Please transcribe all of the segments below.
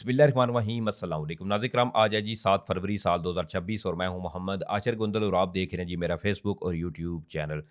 बिस्मिल्लाहिर्रहमानिर्रहीम अस्सलाम वालेकुम नाज़रीन किराम। आज है जी 7 फरवरी साल 2026 और मैं हूं मोहम्मद आशर गुंदल और आप देख रहे हैं जी मेरा फेसबुक और यूट्यूब चैनल।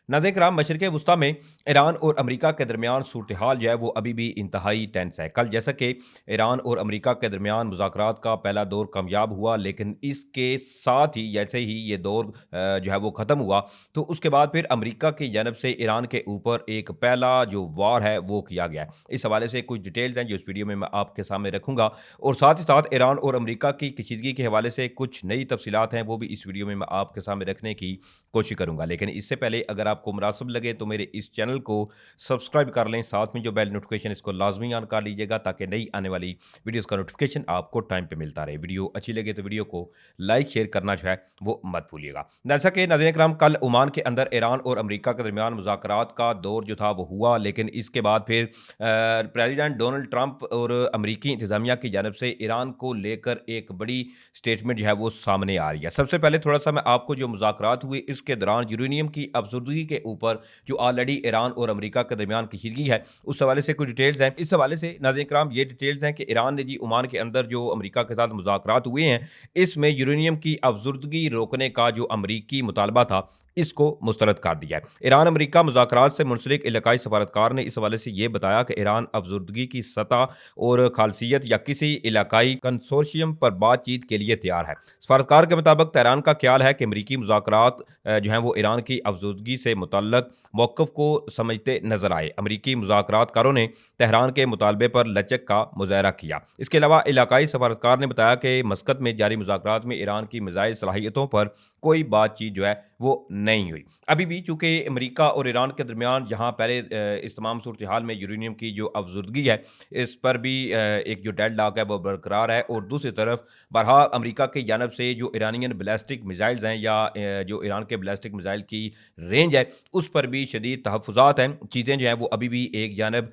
नाज़रीन किराम, मशरिक़ वुस्ता में ईरान और अमेरिका के दरमियान सूरत हाल जो है वो अभी भी इंतहाई टेंस है। कल जैसा कि ईरान और अमेरिका के दरमियान मुज़ाकरात का पहला दौर कामयाब हुआ, लेकिन इसके साथ ही जैसे ही ये दौर जो है वो ख़त्म हुआ, तो उसके बाद फिर अमेरिका की जानब से ईरान के ऊपर एक पहला जो वार है वो किया गया है। इस हवाले से कुछ डिटेल्स हैं जो इस वीडियो में मैं आपके सामने रखूँगा, और साथ ही साथ ईरान और अमेरिका की कशीदगी के हवाले से कुछ नई तफसीलात हैं वो भी इस वीडियो में मैं आपके सामने रखने की कोशिश करूँगा। लेकिन इससे पहले अगर आपको मुनासिब लगे तो मेरे इस चैनल को सब्सक्राइब कर लें, साथ में जो बेल नोटिफिकेशन इसको लाजमी ऑन कर लीजिएगा ताकि नई आने वाली वीडियोस का नोटिफिकेशन आपको टाइम पे मिलता रहे। वीडियो अच्छी लगे तो वीडियो को लाइक शेयर करना जो है वो मत भूलिएगा। जैसा कि नाज़रीन करम, कल ओमान के अंदर ईरान और अमेरिका के दरमियान मुज़ाकरात का दौर जो था वो हुआ, लेकिन इसके बाद फिर प्रेसिडेंट डोनाल्ड ट्रंप और अमेरिकी इंतजामिया की जानब से ईरान को लेकर एक बड़ी स्टेटमेंट जो है वो सामने आ रही है। सबसे पहले थोड़ा सा मैं आपको जो मुज़ाकरात हुए इसके दौरान यूरेनियम की अफसुर्दगी के ऊपर जो ऑलरेडी ईरान और अमेरिका के दरमियान कशीदगी है उस हवाले से कुछ डिटेल्स हैं। इस हवाले से नाज़रीन कराम ये डिटेल्स हैं कि ईरान ने जी ओमान के अंदर जो अमेरिका के साथ मुज़ाकरात हुए हैं, इसमें यूरेनियम की अफसुर्दगी रोकने का जो अमरीकी मुतालबा था इसको मुस्तरद कर दिया है। ईरान अमेरिका मुज़ाकरात से मुंसलिक इलाकाई सफारतकार ने इस हवाले से ये बताया कि ईरान अफसुर्दगी की सतह और खालसियत या किसी इलाकाई कंसोर्शियम पर बातचीत के लिए तैयार है। सफारतकार के मुताबिक तेहरान का ख्याल है कि अमरीकी मुज़ाकरात जो हैं वो ईरान की अफसुर्दगी से मुतल्लक मौक़िफ़ को समझते नजर आए। अमरीकी मुज़ाकरातकारों ने तेहरान के मुतालबे पर लचक का मुज़ाहरा किया। इसके अलावा इलाकाई सफारतकार ने बताया कि मस्कत में जारी मुज़ाकरात में ईरान की मिज़ाइल सलाहियतों पर कोई बातचीत जो है वो नहीं हुई। अभी भी चूँकि अमेरिका और ईरान के दरमियान जहाँ पहले इस तमाम सूरत हाल में यूरेनियम की जो अफसुर्दगी है इस पर भी एक जो डेडलॉक है वो बरकरार है, और दूसरी तरफ बहरहाल अमेरिका की जानब से जो ईरानियन बैलिस्टिक मिसाइल्स हैं या जो ईरान के बैलिस्टिक मिसाइल की रेंज है उस पर भी शदीद तहफ़्फ़ुज़ात हैं। चीज़ें जो हैं वो अभी भी एक जानब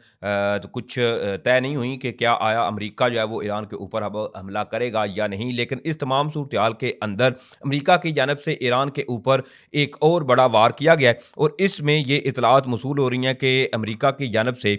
तो कुछ तय नहीं हुई कि क्या आया अमेरिका जो है वो ईरान के ऊपर अब हमला करेगा या नहीं, लेकिन इस तमाम सूरत हाल के अंदर अमेरिका की जानब से ईरान के ऊपर एक और बड़ा वार किया गया है, और इसमें ये इतलात मौसूल हो रही हैं कि अमेरिका की जानब से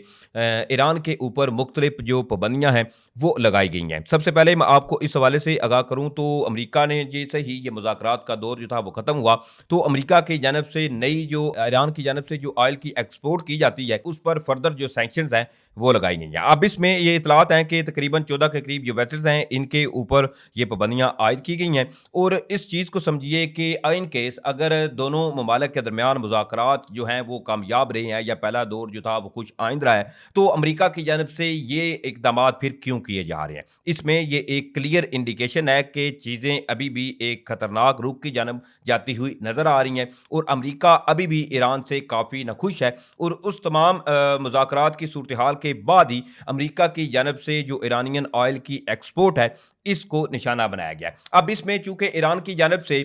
ईरान के ऊपर मुख्तलिफ जो पाबंदियाँ हैं वो लगाई गई हैं। सबसे पहले मैं आपको इस हवाले से आगाह करूँ तो अमेरिका ने जैसे ही ये मुज़ाकरात का दौर जो था वो ख़त्म हुआ, तो अमेरिका की जानब से नई जो ईरान की जानब से जो ऑयल की एक्सपोर्ट की जाती है उस पर फर्दर जो सैंक्शंस हैं वो लगाई गई हैं। अब इसमें ये इतलात हैं कि तकरीबन 14 के करीब जो वेसल्स हैं इनके ऊपर ये पाबंदियाँ आयद की गई हैं, और इस चीज़ को समझिए कि इन केस अगर दोनों ममालिक के दरमियान मुज़ाकरात जो हैं वो कामयाब रहे हैं या पहला दौर जो था वो कुछ आइंद रहा है, तो अमेरिका की जानब से ये इक़दामात फिर क्यों किए जा रहे हैं। इसमें ये एक क्लियर इंडिकेशन है कि चीज़ें अभी भी एक ख़तरनाक रुख की जानब जाती हुई नज़र आ रही हैं, और अमेरिका अभी भी ईरान से काफ़ी नाखुश है, और उस तमाम मुज़ाकरात की सूरत हाल के बाद ही अमेरिका की जानब से जो ईरानियन ऑयल की एक्सपोर्ट है इसको निशाना बनाया गया। अब इसमें चूंकि ईरान की जानब से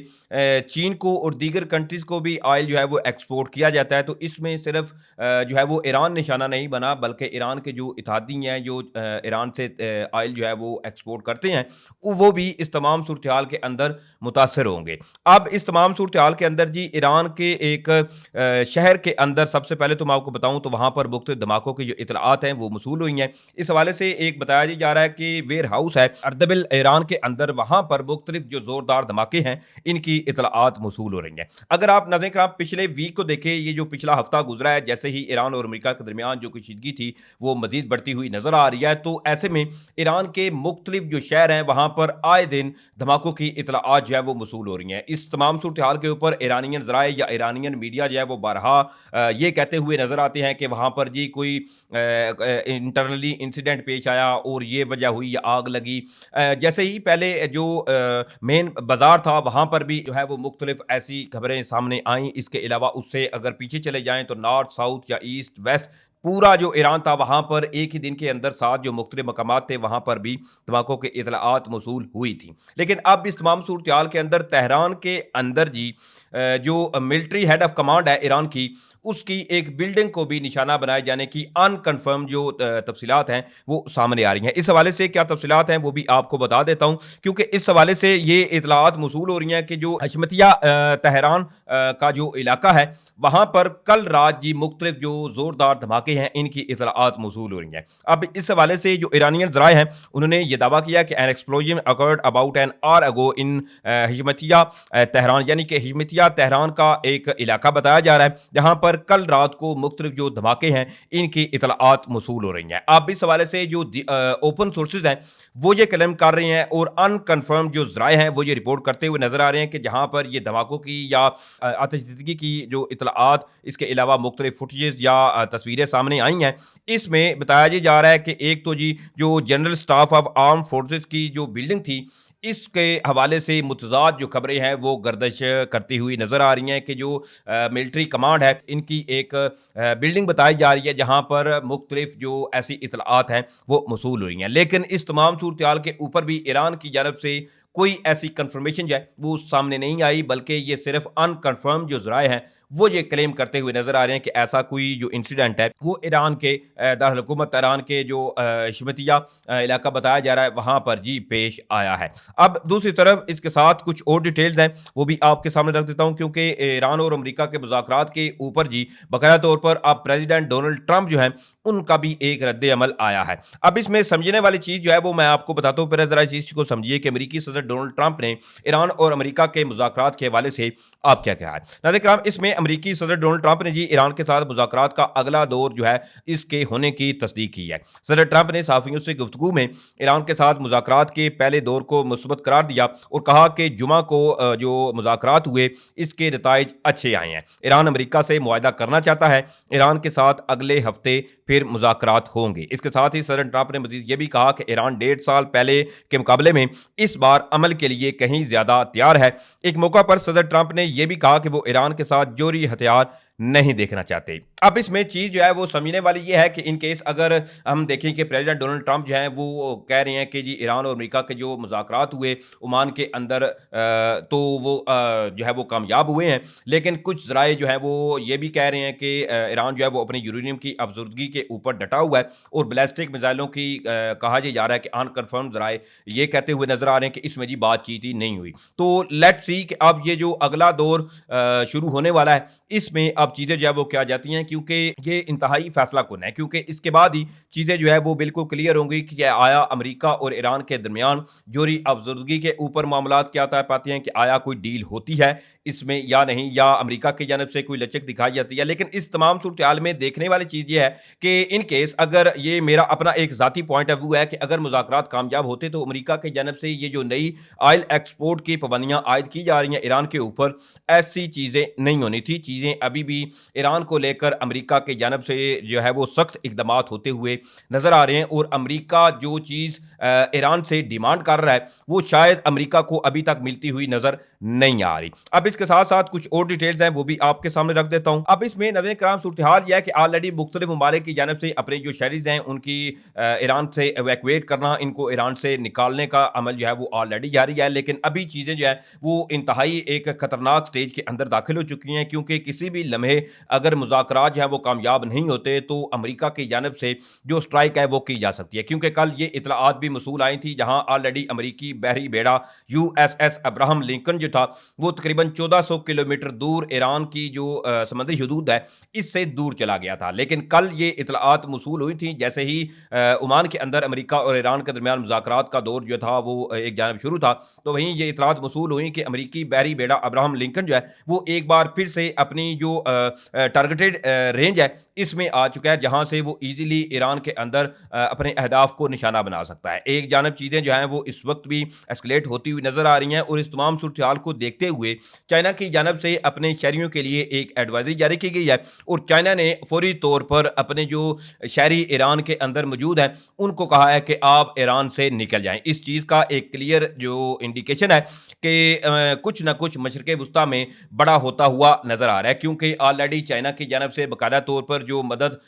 चीन को और दीगर कंट्रीज़ को भी ऑयल जो है वो एक्सपोर्ट किया जाता है, तो इसमें सिर्फ जो है वो ईरान निशाना नहीं बना, बल्कि ईरान के जो इत्तेहादी हैं जो ईरान से ऑयल जो है वो एक्सपोर्ट करते हैं वो भी इस तमाम सूरत हाल के अंदर मुतासर होंगे। अब इस तमाम सूरत हाल के अंदर जी ईरान के एक शहर के अंदर सबसे पहले तो मैं आपको बताऊं तो वहाँ पर मुख्तलिफ धमाकों की जो इतलात हैं वो मसूल हुई हैं। इस हवाले से एक बताया जा रहा है कि वेयर हाउस है अर्दबिल ईरान के अंदर, वहाँ पर मुख्तलिफ जो ज़ोरदार धमाके हैं इनकी इतलात मसूल हो रही हैं। अगर आप नाज़रीन कराम पिछले वीक को देखें, ये जो पिछला हफ्ता गुजरा है, जैसे ही ईरान और अमेरिका के दरमियान जो कशीदगी थी वो मजीद बढ़ती हुई नजर आ रही है, तो ऐसे में ईरान के मुख्तलिफ जो शहर हैं वहाँ पर आए दिन धमाकों की इतलात जो है वो मसूल हो रही हैं। इस तमाम सूरत हाल के ऊपर ईरानियन ज़राए या ईरानियन मीडिया जो है वो बारहा ये कहते हुए नजर आते हैं कि वहाँ पर जी कोई इंटरनली इंसिडेंट पेश आया और ये वजह हुई, आग लगी। जैसे ही पहले जो मेन बाजार था वहाँ पर भी जो है वो मुख्तलिफ ऐसी खबरें सामने आई। इसके अलावा उससे अगर पीछे चले जाएं तो नॉर्थ साउथ या ईस्ट वेस्ट पूरा जो ईरान था वहाँ पर एक ही दिन के अंदर 7 जो मुख्तलिफ मकामात थे वहाँ पर भी धमाकों की इतलात मौसूल हुई थी। लेकिन अब इस तमाम सूरत हाल के अंदर तेहरान के अंदर जी जो मिलिट्री हेड ऑफ कमांड है ईरान की, उसकी एक बिल्डिंग को भी निशाना बनाए जाने की अनकन्फर्म जो तफसीलात हैं वो सामने आ रही हैं। इस हवाले से क्या तफसीलात हैं वो भी आपको बता देता हूँ, क्योंकि इस हवाले से ये इतलात मौसूल हो रही हैं कि जो हशमतिया तेहरान का जो इलाका है वहाँ पर कल रात जी मुख्तलिफ जो ज़ोरदार धमाके धमाके हैं इनकी इतलात मौसूल हो रही हैं। अब इस हवाले से जो ईरानियन ज़राए हैं उन्होंने ये दावा किया कि an explosion occurred about an hour ago in हिजमतिया तेहरान, यानी कि हिजमतिया तेहरान का एक इलाका बताया जा रहा है जहां पर कल रात को मुख्तलिफ जो धमाके हैं इनकी इतलात मौसूल हो रही हैं। अब इस हवाले से जो ओपन सोर्सेज हैं वो ये क्लेम कर रहे हैं और अनकन्फर्म जो ज़राए हैं वो ये रिपोर्ट करते हुए नजर आ रहे हैं कि जहां पर ये धमाकों की या आतिशज़दगी की जो इतलात, इसके अलावा मुख्तलिफ फुटेज या तस्वीरें सामने आई हैं, इसमें बताया ये जा रहा है कि एक तो जी जो general staff of arm forces की जो बिल्डिंग थी इसके हवाले से मुतज़ाद जो खबरें हैं वो गर्दिश करती हुई नज़र आ रही हैं कि जो मिलिट्री कमांड है इनकी एक बिल्डिंग बताई जा रही है जहां पर मुख्तलिफ जो ऐसी इतलात हैं वो मौसूल हो रही हैं। लेकिन इस तमाम सूरत हाल के ऊपर भी ईरान की जानब से कोई ऐसी कंफर्मेशन जो है वो सामने नहीं आई, बल्कि ये सिर्फ अनकन्फर्म जो ज़राए हैं वो ये क्लेम करते हुए नजर आ रहे हैं कि ऐसा कोई जो इंसिडेंट है वो ईरान के दारुल हुकूमत तेहरान के जो शिमतिया इलाका बताया जा रहा है वहां पर जी पेश आया है। अब दूसरी तरफ इसके साथ कुछ और डिटेल्स हैं वो भी आपके सामने रख देता हूं, क्योंकि ईरान और अमेरिका के मुज़ाकरात के ऊपर जी बाकायदा तौर पर अब प्रेसिडेंट डोनाल्ड ट्रंप जो है उनका भी एक रद्द अमल आया है। अब इसमें समझने वाली चीज जो है वो मैं आपको बताता हूं, पहले जरा इस चीज को समझिए कि अमेरिकी सदर डोनाल्ड ट्रंप ने ईरान और अमेरिका के मुज़ाकरात के हवाले से आप क्या कहा है। नाज़रीन किराम, इसमें अमेरिकी सदर डोनाल्ड ट्रंप ने जी ईरान के साथ मुज़ाकरात का अगला दौर जो है इसके होने की तस्दीक की है। सदर ट्रंप ने सहाफ़ियों से गुफ्तगू में ईरान के साथ मुज़ाकरात के पहले दौर को मुस्बत करार दिया और कहा कि जुमा को जो मुज़ाकरात हुए इसके नताइज अच्छे आए हैं। ईरान अमेरिका से मुआहदा करना चाहता है, ईरान के साथ अगले हफ्ते फिर मुज़ाकरात होंगे। इसके साथ ही सदर ट्रंप ने मज़ीद ये भी कहा कि ईरान 1.5 साल पहले के मुकाबले में इस बार अमल के लिए कहीं ज़्यादा तैयार है। एक मौका पर सदर ट्रंप ने यह भी कहा कि वो ईरान के साथ जोरी हथियार नहीं देखना चाहते। अब इसमें चीज जो है वो समझने वाली ये है कि इन केस अगर हम देखें कि प्रेसिडेंट डोनाल्ड ट्रंप जो है वो कह रहे हैं कि जी ईरान और अमेरिका के जो मुज़ाकरात हुए ओमान के अंदर तो वो जो है वो कामयाब हुए हैं, लेकिन कुछ ज़राए जो है वो ये भी कह रहे हैं कि ईरान जो है वो अपनी यूरेनियम की अफजदगी के ऊपर डटा हुआ है और बैलिस्टिक मिसाइलों की कहा जा रहा है कि अनकन्फर्म ज़राए ये कहते हुए नजर आ रहे हैं कि इसमें जी बातचीत ही नहीं हुई। तो लेट्स सी कि अब ये जो अगला दौर शुरू होने वाला है इसमें अब चीज़ें जो है वो क्या जाती हैं, क्योंकि ये इंतहाई फैसला कुन है, क्योंकि इसके बाद ही चीज़ें जो है वो बिल्कुल क्लियर होंगी कि आया अमेरिका और ईरान के दरमियान जोरी अफजदगी के ऊपर मामलात क्या तय पाते हैं कि आया कोई डील होती है इसमें या नहीं, या अमेरिका की जानब से कोई लचक दिखाई जाती है। लेकिन इस तमाम सूरत हाल में देखने वाली चीज़ ये है कि इन केस अगर ये मेरा अपना एक ज़ाती पॉइंट ऑफ व्यू है कि अगर मुज़ाकरात कामयाब होते तो अमेरिका की जानब से ये जो नई ऑयल एक्सपोर्ट की पाबंदियाँ आयद की जा रही हैं ईरान के ऊपर, ऐसी चीज़ें नहीं होनी थी। चीज़ें अभी भी ईरान को लेकर अमेरिका की जानब से जो है वो सख्त इकदाम होते हुए नजर आ रहे हैं और अमेरिका जो चीज़ ईरान से डिमांड कर रहा है वो शायद अमेरिका को अभी तक मिलती हुई नजर नहीं आ रही। अब इसके साथ साथ कुछ और डिटेल्स हैं वो भी आपके सामने रख देता हूं। अब इसमें नज़र कराम सूरत हाल यह है कि ऑलरेडी मुख्तलिफ ममालिक की जानब से अपने जो शहरीज हैं उनकी ईरान से एवैक्यूएट करना, इनको ईरान से निकालने का अमल जो है वो ऑलरेडी जारी है। लेकिन अभी चीज़ें जो है वो इंतहाई एक खतरनाक स्टेज के अंदर दाखिल हो चुकी हैं, क्योंकि किसी भी लम्हे अगर मुज़ाकरात जो है वो कामयाब नहीं होते तो अमेरिका की जानब से जो स्ट्राइक है वो की जा सकती है। क्योंकि कल ये इतलात भी मसूल आई थी जहां ऑलरेडी अमेरिकी बहरी बेड़ा USS अब्राहम लिंकन जो था वो तकरीबन 1400 किलोमीटर दूर ईरान की जो समुद्री हदूद है इससे दूर चला गया था। लेकिन कल ये इतलात मसूल हुई थी जैसे ही ओमान के अंदर अमेरिका और ईरान के दरमियान मुज़ाकरात का दौर जो था वो एक जानब शुरू था, तो वहीं ये इतलात मसूल हुई कि अमेरिकी बहरी बेड़ा अब्राहम लिंकन जो है वो एक बार फिर से अपनी जो टारगेटेड रेंज है इसमें आ चुका है जहां से वो इजीली ईरान के अंदर अपने अहदाफ को निशाना बना सकता है। एक जानब चीज़ें जो हैं वो इस वक्त भी एस्केलेट होती हुई नजर आ रही हैं और इस तमाम सूरत हाल को देखते हुए चाइना की जानब से अपने शहरियों के लिए एक एडवाइजरी जारी की गई है और चाइना ने फौरी तौर पर अपने जो शहरी ईरान के अंदर मौजूद हैं उनको कहा है कि आप ईरान से निकल जाएं। इस चीज़ का एक क्लियर जो इंडिकेशन है कि कुछ ना कुछ मशरक़ वस्ता में बड़ा होता हुआ नजर आ रहा है, क्योंकि ऑलरेडी चाइना की जानब से बाकायदा तौर पर जो मदद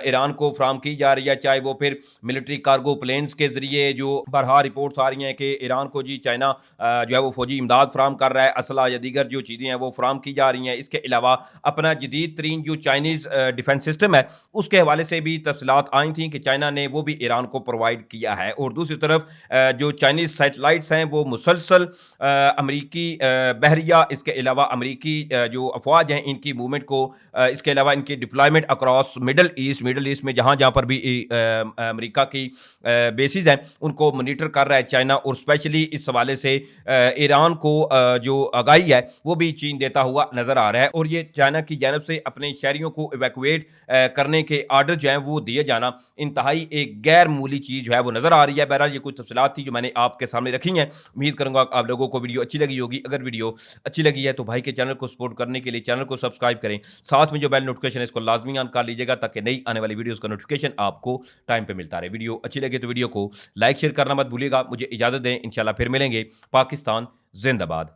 ईरान को फ्राहम की जा रही है, चाहे वो फिर मिलिट्री कार्गो प्लेन्स के जरिए, जो बरहा रिपोर्ट्स आ रही हैं कि ईरान को जी चाइना जो है वो फौजी इमदाद फ्राहम कर रहा है, असला या दीगर जो चीज़ें हैं वो फ्राहम की जा रही हैं। इसके अलावा अपना जदीद तरीन जो चाइनीज़ डिफेंस सिस्टम है उसके हवाले से भी तफसीलात आई थी कि चाइना ने वो भी ईरान को प्रोवाइड किया है। और दूसरी तरफ जो चाइनीज़ सैटेलाइट्स हैं वो मुसलसल अमरीकी बहरिया, इसके अलावा अमरीकी जो अफवाज हैं इनकी मूवमेंट डिप्लॉयमेंट को इसके अलावा इनकी डिप्लॉयमेंट अक्रॉस मिडल ईस्ट में जहाँ पर भी अमेरिका की बेसिस हैं उनको मॉनिटर कर रहा है चाइना, और स्पेशली इस हवाले से ईरान को जो आगाही है वो भी चीन देता हुआ नजर आ रहा है। और ये चाइना की जानब से अपने शहरियों को इवैक्यूएट करने के आर्डर जो हैं वो दिए जाना इंतहाई एक गैर मूली चीज़ जो है वो नजर आ रही है। बहरहाल ये कुछ तफसीलात थी जो मैंने आपके सामने रखी हैं। उम्मीद करूंगा आप लोगों को वीडियो अच्छी लगी होगी। अगर वीडियो अच्छी लगी है तो भाई के चैनल को सपोर्ट करने के लिए चैनल को सब्सक्राइब करें, साथ में जो बेल नोटिफिकेशन है इसको लाजमी ऑन कर लीजिएगा ताकि नई आने वाली वीडियोस का नोटिफिकेशन आपको टाइम पे मिलता रहे। वीडियो अच्छी लगे तो वीडियो को लाइक शेयर करना मत भूलिएगा। मुझे इजाजत दें, इंशाल्लाह फिर मिलेंगे। पाकिस्तान जिंदाबाद।